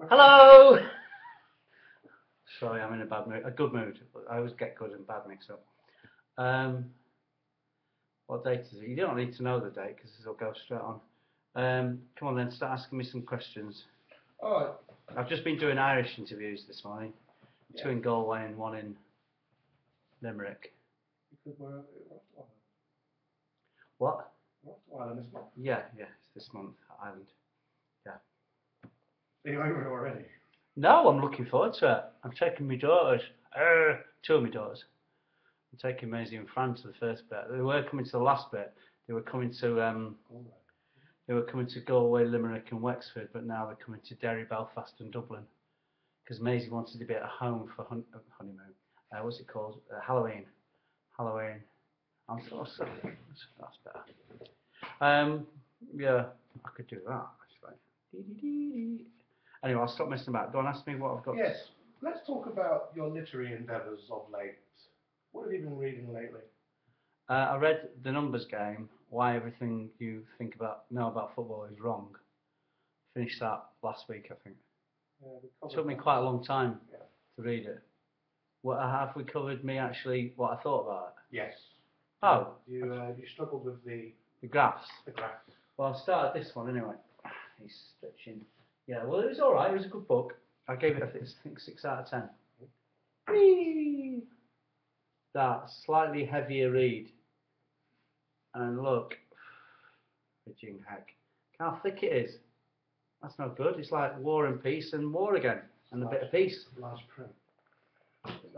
Hello! Sorry, I'm in a bad mood. A good mood. I always get good and bad mixed up. What date is it? You don't need to know the date because this will go straight on. Come on then, start asking me some questions. Alright. I've just been doing Irish interviews this morning. Yeah. 2 in Galway and 1 in Limerick. Because we're off to Ireland. What? We're off to Ireland this month. Yeah, it's this month, Ireland. Yeah. Are you over it already? No, I'm looking forward to it. I'm taking my daughters. 2 of my daughters. I'm taking Maisie and Fran to the first bit. They were coming to the last bit. They were coming to Galway, Limerick and Wexford, but now they're coming to Derry, Belfast and Dublin. Because Maisie wanted to be at home for honeymoon. What's it called? Halloween. I'm so sorry. That's better. Yeah, I could do that actually. Anyway, I'll stop messing about. Don't ask me what I've got. Yes, let's talk about your literary endeavours of late. What have you been reading lately? I read The Numbers Game, Why Everything You Know About Football Is Wrong. Finished that last week, I think. It took me quite a long time to read it. Have we covered what I thought about it? Yes. Oh. You struggled with the graphs. The graphs. Well, I started this one anyway. He's stretching. Yeah, well, it was alright. It was a good book. I gave it, I think 6 out of 10. Whee! That slightly heavier read. And look, fridging heck. Look how thick it is. That's not good. It's like War and Peace and War again. And a bit of peace. Large print.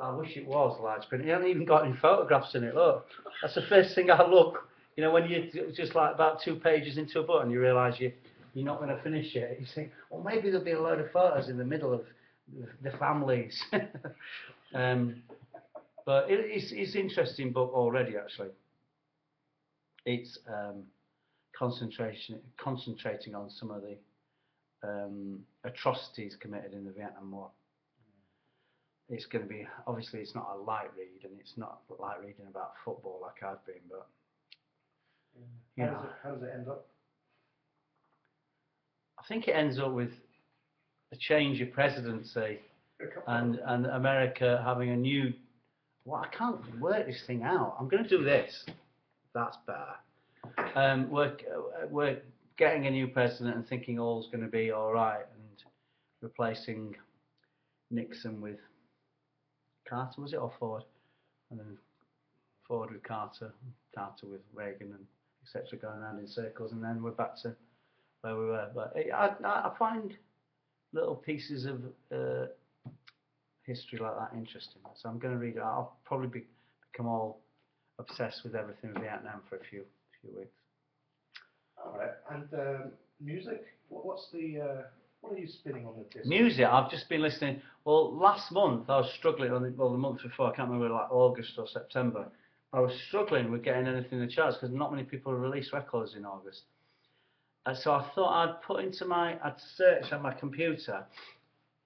I wish it was large print. It hasn't even got any photographs in it. Look, that's the first thing I look. You know, when you're just like about 2 pages into a book and you realise you're not going to finish it. You think, well, maybe there'll be a load of photos in the middle of the families. But it's an interesting book already, actually. It's concentrating on some of the atrocities committed in the Vietnam War. It's going to be, obviously it's not a light read, and it's not light reading about football like I've been, but how does it end up? I think it ends up with a change of presidency and America having a new. Well, I can't work this thing out. I'm going to do this. That's better. We're getting a new president and thinking all's going to be all right, and replacing Nixon with Carter, was it, or Ford? And then Ford with Carter with Reagan, and etc. going around in circles, and then we're back to where we were. But I find little pieces of history like that interesting, so I'm going to read it. I'll probably become all obsessed with everything in Vietnam for a few weeks. All right, and music. What are you spinning on the disc? Music. I've just been listening. Well, last month I was struggling. The month before, I can't remember, like August or September. I was struggling with getting anything in the charts because not many people release records in August. So I thought I'd search on my computer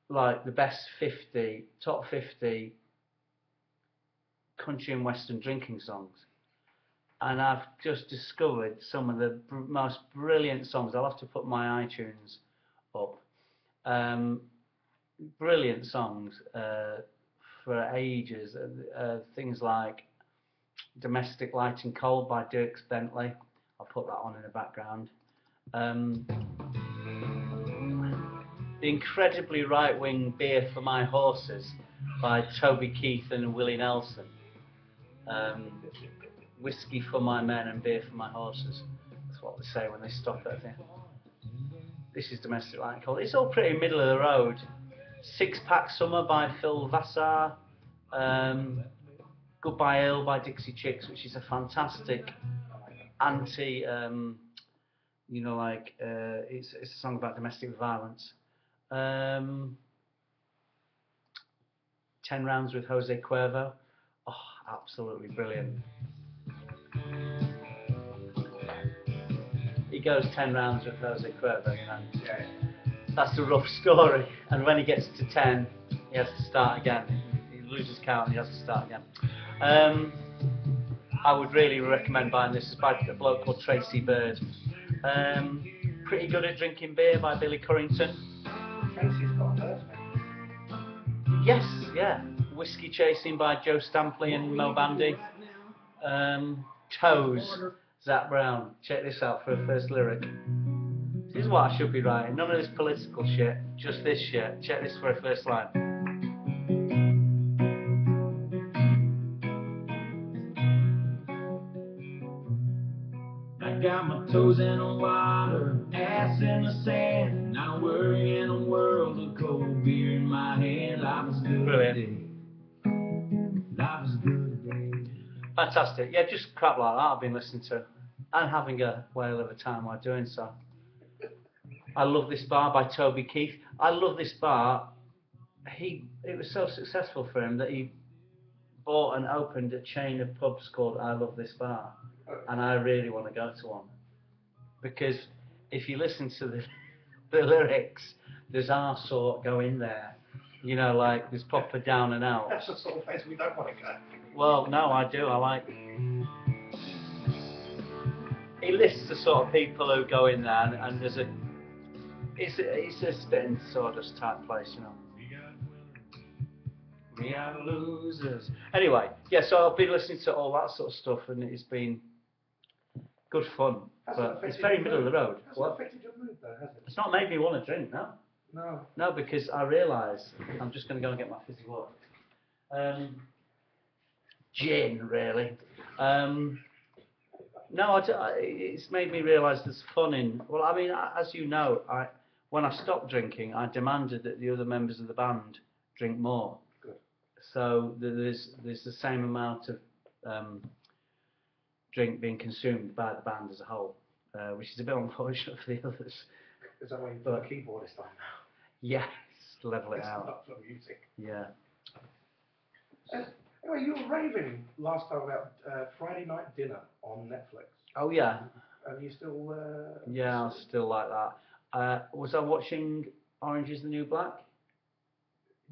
like the best 50, top 50 country and western drinking songs, and I've just discovered some of the most brilliant songs. I'll have to put my iTunes up. Brilliant songs for ages. Things like Domestic Light and Cold by Dierks Bentley. I'll put that on in the background. The incredibly right-wing Beer for My Horses by Toby Keith and Willie Nelson. Whiskey for my men and beer for my horses. That's what they say when they stop at a. This is Domestic Light and Cold. It's all pretty middle of the road. Six Pack Summer by Phil Vassar. Goodbye Earl by Dixie Chicks, which is a fantastic anti, it's a song about domestic violence. 10 Rounds with Jose Cuervo. Oh, absolutely brilliant. He goes 10 rounds with Jose Cuervo, and that's a rough story. And when he gets to 10, he has to start again. He loses count and he has to start again. I would really recommend buying this. It's by a bloke called Tracy Bird. Pretty Good at Drinking Beer by Billy Currington. Tracy's got Yes, yeah. Whiskey Chasing by Joe Stampley and Mo Bandy. Toes, Zach Brown. Check this out for a first lyric. This is what I should be writing. None of this political shit, just this shit. Check this for a first line. I got my toes in the water, ass in the sand, not worrying a world of cold beer in my hand. Life is good today. Life is good today. Fantastic. Yeah, just crap like that I've been listening to. And having a whale of a time while doing so. I Love This Bar by Toby Keith. I Love This Bar. It was so successful for him that he bought and opened a chain of pubs called I Love This Bar. And I really want to go to one. Because if you listen to the lyrics, there's our sort go in there. You know, like there's proper down and out. That's the sort of place we don't want to go. Well, no, I do. I like. He lists the sort of people who go in there, and there's a. It's a spitting sawdust type place, you know. We are losers. Anyway, yeah. So I've been listening to all that sort of stuff, and it's been good fun. But it's very middle of the road. Hasn't affected your mood though, has it? It's not made me want to drink, no. No. No, because I realise I'm just going to go and get my fizzy water. Gin, really. No, it's made me realise there's fun in. Well, I mean, as you know, when I stopped drinking, I demanded that the other members of the band drink more. Good. So there's the same amount of drink being consumed by the band as a whole, which is a bit unfortunate for the others. Is that why you put a keyboard this time now? Yes, level it It's out. not for music. Yeah. Anyway, you were raving last time about Friday Night Dinner on Netflix. Oh yeah. Are you still? Yeah, I still like that. Was I watching Orange Is the New Black?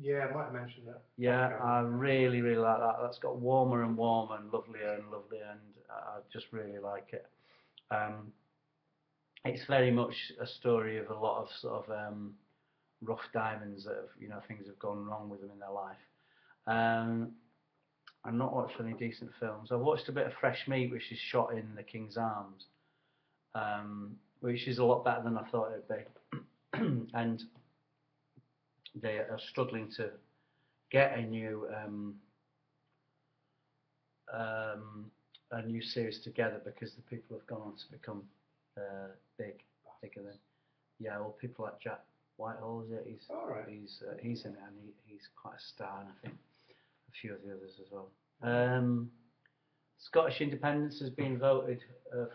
Yeah, I might have mentioned that. Yeah, Okay. I really, really like that. That's got warmer and warmer and lovelier, and I just really like it. It's very much a story of a lot of sort of rough diamonds that have, you know, things have gone wrong with them in their life. I've not watched any decent films. I've watched a bit of Fresh Meat, which is shot in the King's Arms, which is a lot better than I thought it would be. And they are struggling to get a new series together because the people have gone on to become bigger than. Yeah, well, people like Jack Whitehall, is it? He's in it, and he's quite a star, and I think a few of the others as well. Scottish independence has been voted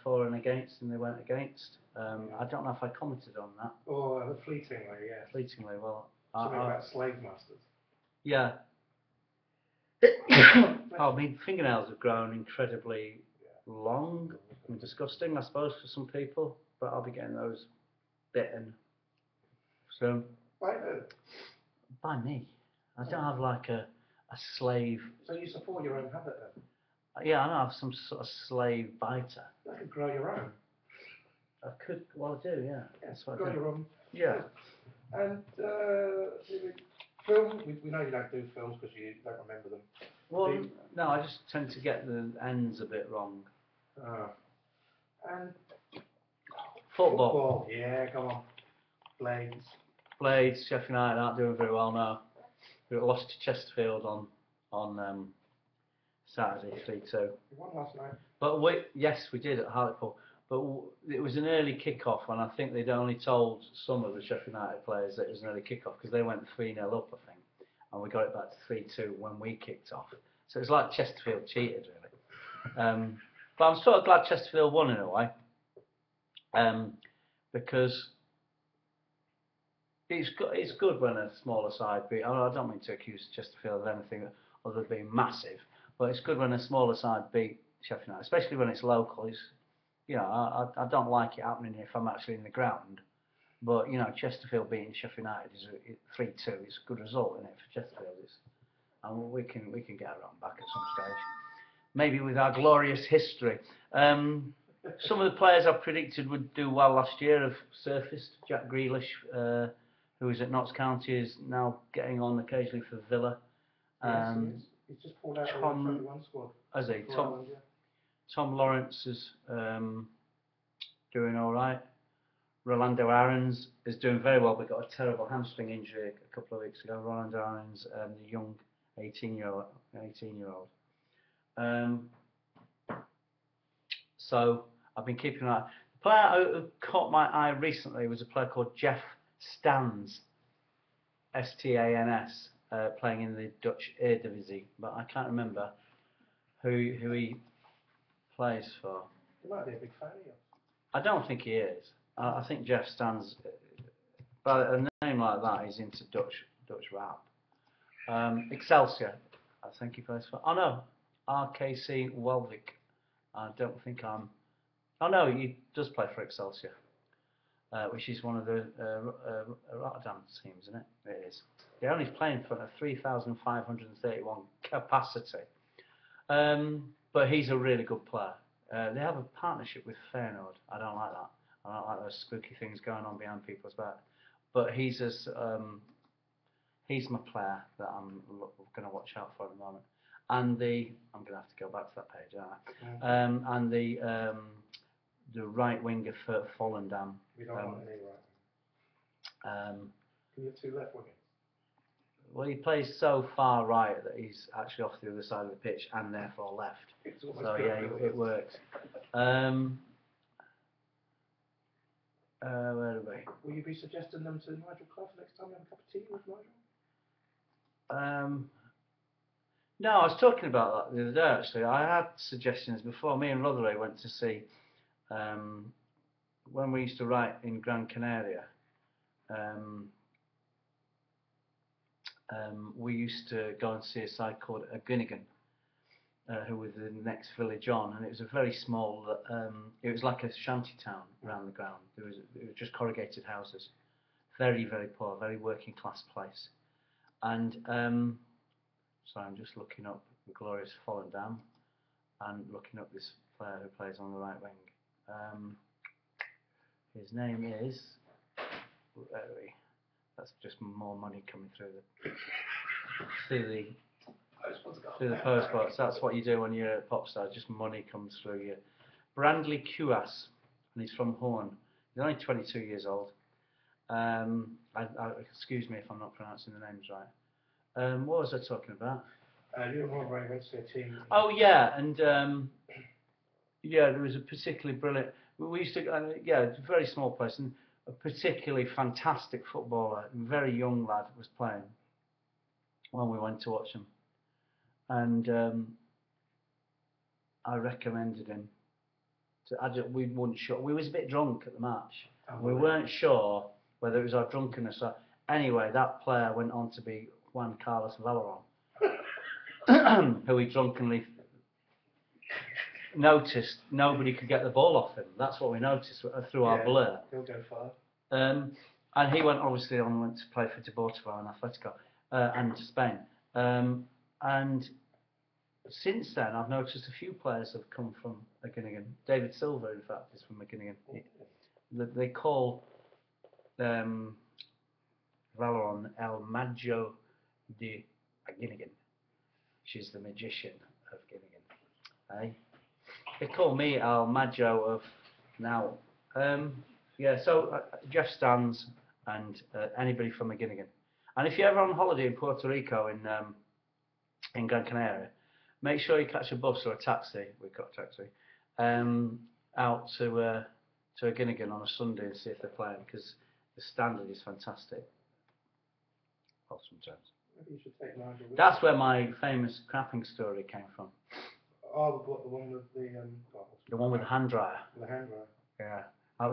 for and against, and they went against. I don't know if I commented on that. Or fleetingly, yeah. Fleetingly, well. Something about slave masters. Yeah. Oh, I mean, fingernails have grown incredibly long and disgusting, I suppose, for some people, but I'll be getting those bitten soon. By who? By me. I don't have like a slave. So you support your own habit then? Yeah, I don't have some sort of slave biter. You could grow your own. I could, well, I do, yeah. That's what I Grow do. your own. Yeah. And film, we know you don't do films because you don't remember them. Well, no, I just tend to get the ends a bit wrong. And Football. Yeah, come on. Blades, Sheffield United aren't doing very well now. We lost to Chesterfield on Saturday, 3-2. You won last night. But yes, we did at Hartlepool. But it was an early kick-off, and I think they'd only told some of the Sheffield United players that it was an early kick-off because they went 3-0 up, I think, and we got it back to 3-2 when we kicked off. So it was like Chesterfield cheated, really. But I'm sort of glad Chesterfield won in a way, because it's good when a smaller side beat. I don't mean to accuse Chesterfield of anything other than being massive, but it's good when a smaller side beat Sheffield United, especially when it's local. It's, you know, I don't like it happening if I'm actually in the ground, but you know, Chesterfield beating Sheffield United is 3-2. It's a good result, isn't it, for Chesterfield? And we can get around back at some stage, maybe with our glorious history. Some of the players I predicted would do well last year have surfaced. Jack Grealish who is at Notts County, is now getting on occasionally for Villa. Yes, he is. He's just pulled out of the Tom, 21 squad. as he, for Tom, Ireland, yeah. Tom Lawrence is doing all right. Rolando Aarons is doing very well, but got a terrible hamstring injury a couple of weeks ago. Rolando Aarons, the young 18-year-old. So I've been keeping an eye. The player who caught my eye recently was a player called Jeff Stans, Stans, playing in the Dutch Eredivisie, but I can't remember who he plays for. He might be a big fan of you. I don't think he is. I think Jeff Stans, by a name like that, he's into Dutch rap. Excelsior, I think he plays for. Oh no, RKC Welvik. I don't think I'm. Oh no, he does play for Excelsior, which is one of the Rotterdam teams, isn't it? It is. They're only playing for a 3,531 capacity, but he's a really good player. They have a partnership with Feyenoord. I don't like that. I don't like those spooky things going on behind people's back. But he's my player that I'm going to watch out for at the moment. And I'm going to have to go back to that page, aren't I? And the right winger for Volendam. We don't want any right. Can you have two left wingers? Well, he plays so far right that he's actually off the other side of the pitch and therefore left. So yeah, it works. Where are we? Will you be suggesting them to Nigel Clough next time you have a cup of tea with Nigel? No, I was talking about that the other day actually. I had suggestions before. Me and Rotherham went to see, when we used to write in Gran Canaria, we used to go and see a side called Gunnigan, who was the next village on, and it was a very small, it was like a shanty town around the ground. It was just corrugated houses, very, very poor, very working class place. And so I'm just looking up the glorious Volendam and looking up this player who plays on the right wing. His name is, where are we? That's just more money coming through the post box. That's what you do when you're a pop star. Just money comes through you. Brandley Kuas, and he's from Horn. He's only 22 years old. Excuse me if I'm not pronouncing the names right. What was I talking about? You and Rob went to see a team. Oh yeah, and yeah, there was a particularly brilliant. We used to, yeah, it's a very small place, and a particularly fantastic footballer, a very young lad, was playing when we went to watch him, and I recommended him. We weren't sure. We was a bit drunk at the match. Oh, we weren't sure whether it was our drunkenness or anyway. That player went on to be Juan Carlos Valeron, who he drunkenly noticed nobody could get the ball off him. That's what we noticed through our blur. He'll go far. And he went obviously on and went to play for Deportivo and Atletico and Spain. And since then, I've noticed a few players have come from Gunnigan. David Silva, in fact, is from Gunnigan. They call Valeron El Maggio de Gunnigan, which is the magician of Gunnigan. Eh? They call me El Maggio of now. Yeah, so Jeff Stans and anybody from Gunnigan. And if you're ever on holiday in Puerto Rico in Gran Canaria, make sure you catch a bus or a taxi. We've got a taxi out to Gunnigan on a Sunday and see if they're playing, because the standard is fantastic. Well, sometimes. Maybe you should take Nigel with That's where my famous crapping story came from. Oh, the one with the one with the hand dryer. The hand dryer. Yeah. I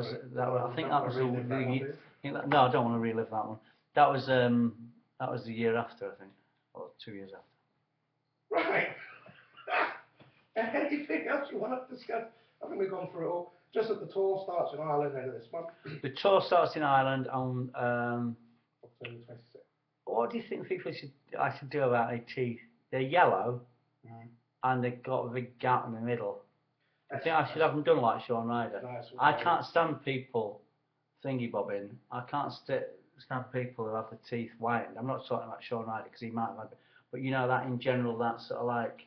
think that was no, I don't want to relive that one. That was the year after, I think, or 2 years after. Right. Anything else you want to discuss? I think we've gone through it all. Just that the tour starts in Ireland end of this month. The tour starts in Ireland on October 26th. What do you think I should do about their teeth? They're yellow, and they've got a big gap in the middle. I think I should have them done like Sean Ryder. I can't stand people thingy bobbing. I can't kind of people who have the teeth whitened. I'm not talking about Sean Ryder because he might have, but you know that in general, that sort of like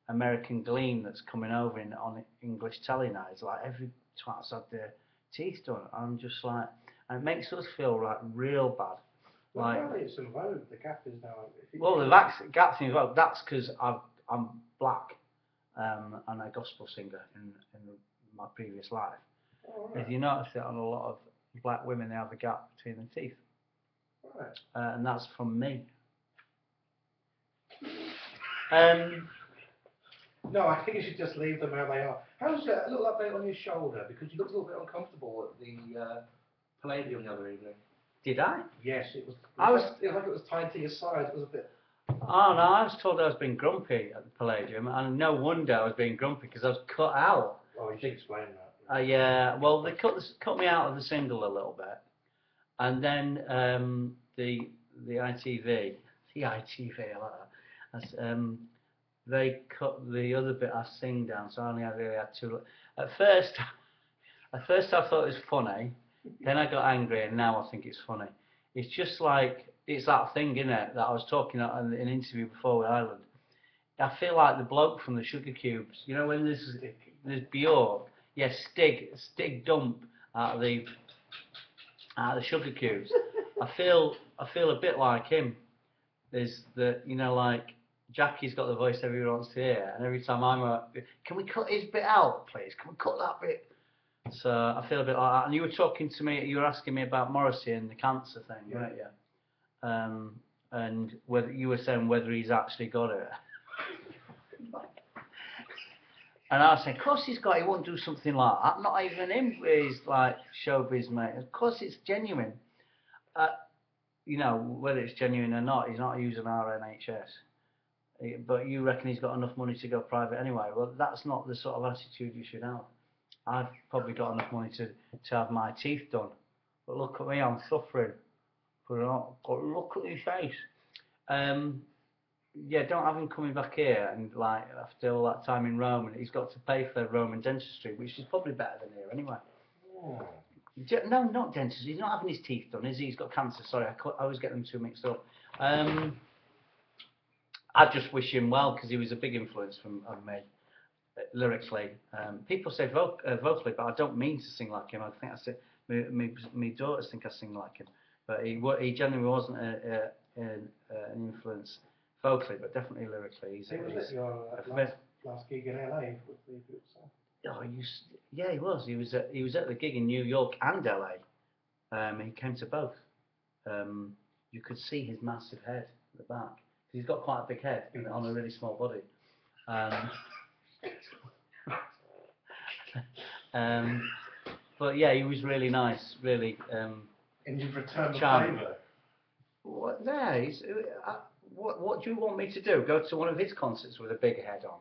American gleam that's coming over on English telly now. It's like every twat's had their teeth done. I'm just like, and it makes us feel like real bad. Well, Like, apparently it's in vogue. The gap is now. well, the gap thing as well. That's because I'm black, and a gospel singer in my previous life. Oh, right. If you notice it on a lot of black women, they have a gap between the teeth, Right. and that's from me. No, I think you should just leave them how they are. How's a little update on your shoulder? Because you looked a little bit uncomfortable at the Palladium the other evening. Did I? Yes, it was. I was. It was like it was tied to your side. It was a bit. Oh no, I was told I was being grumpy at the Palladium, and no wonder I was being grumpy because I was cut out. Oh, you should explain that. Yeah, well, they cut me out of the single a little bit, and then the ITV, I like that. They cut the other bit I sing down, so I only really had two. At first I thought it was funny, then I got angry, and now I think it's funny. It's just like, it's that thing, isn't it, that I was talking about in an interview before with Ireland. I feel like the bloke from the Sugar Cubes, you know, when there's Bjork, yeah, Stig Dump out of the Sugar Cubes. I feel a bit like him. There's the, you know, like Jackie's got the voice everyone wants to hear, and every time I'm can we cut his bit out, please? Can we cut that bit? So I feel a bit like that. And you were talking to me, you were asking me about Morrissey and the cancer thing, weren't you? And whether you were saying whether he's actually got it. And I was saying, of course he's got it, he won't do something like that. Not even him, he's like showbiz, mate. Of course it's genuine. You know, whether it's genuine or not, he's not using our NHS. But you reckon he's got enough money to go private anyway. Well, that's not the sort of attitude you should have. I've probably got enough money to have my teeth done. But look at me, I'm suffering. But look at his face. Yeah, don't have him coming back here and like after all that time in Rome, and he's got to pay for Roman dentistry, which is probably better than here anyway. Oh. No, not dentistry. He's not having his teeth done, is he? He's got cancer. Sorry, I always get them two mixed up. I just wish him well because he was a big influence on me lyrically. People say vocally, but I don't mean to sing like him. I think I say my daughters think I sing like him, but he genuinely wasn't an influence vocally, but definitely lyrically. He was at your last gig in LA with the group song. Oh, yeah, he was. He was at the gig in New York and LA. He came to both. You could see his massive head at the back. He's got quite a big head on a really small body. But yeah, he was really nice, really And you've returned the charming. favour. What there? What do you want me to do? Go to one of his concerts with a big head on?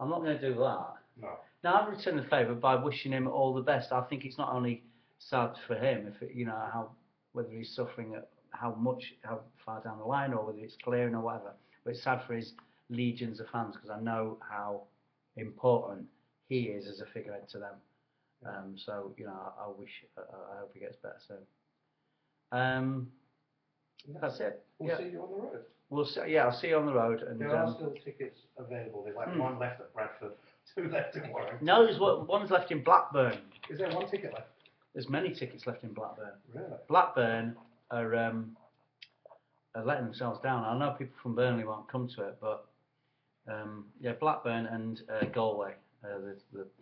I'm not going to do that. No. Now I've returned the favour by wishing him all the best. I think it's not only sad for him, if it, you know whether he's suffering how far down the line, or whether it's clearing or whatever. But it's sad for his legions of fans because I know how important he is as a figurehead to them. So you know, I hope he gets better soon. That's it. We'll see you on the road. We'll see. Yeah, I'll see you on the road. And there are still tickets available. There's like one left at Bradford, two left in Warrington. No, there's one's left in Blackburn. Is there one ticket left? There's many tickets left in Blackburn. Really? Blackburn are letting themselves down. I know people from Burnley won't come to it, but yeah, Blackburn and Galway are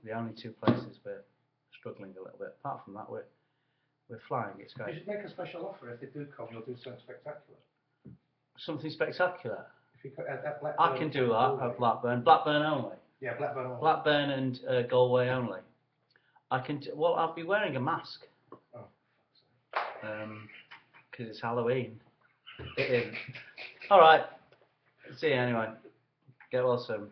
the only two places we're struggling a little bit. Apart from that, we're flying. It's great. You should make a special offer. If they do come, you'll do something spectacular. Something spectacular. If you could, at Blackburn, I can do that at Blackburn. Blackburn only. Yeah, Blackburn only. Blackburn and Galway only. I can. Well, I'll be wearing a mask. Oh. Because it's Halloween. It is. All right. See you anyway. Get well soon.